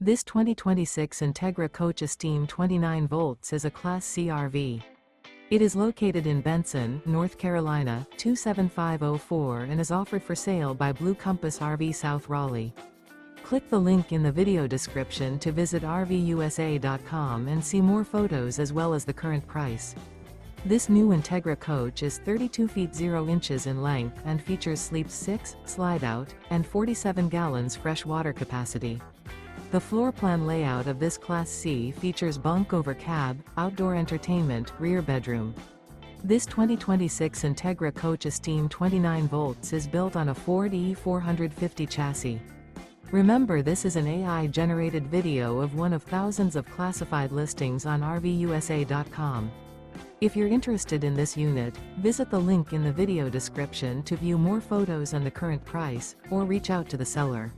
This 2026 Entegra Coach Esteem 29 volts is a Class C RV. It is located in Benson, North Carolina, 27504 and is offered for sale by Blue Compass RV South Raleigh. Click the link in the video description to visit RVUSA.com and see more photos as well as the current price. This new Entegra Coach is 32 feet 0 inches in length and features sleep 6, slide-out, and 47 gallons fresh water capacity. The floor plan layout of this Class C features bunk over cab, outdoor entertainment, rear bedroom. This 2026 Entegra Coach Esteem 29 volts is built on a Ford E450 chassis. Remember, this is an AI-generated video of one of thousands of classified listings on RVUSA.com. If you're interested in this unit, visit the link in the video description to view more photos and the current price, or reach out to the seller.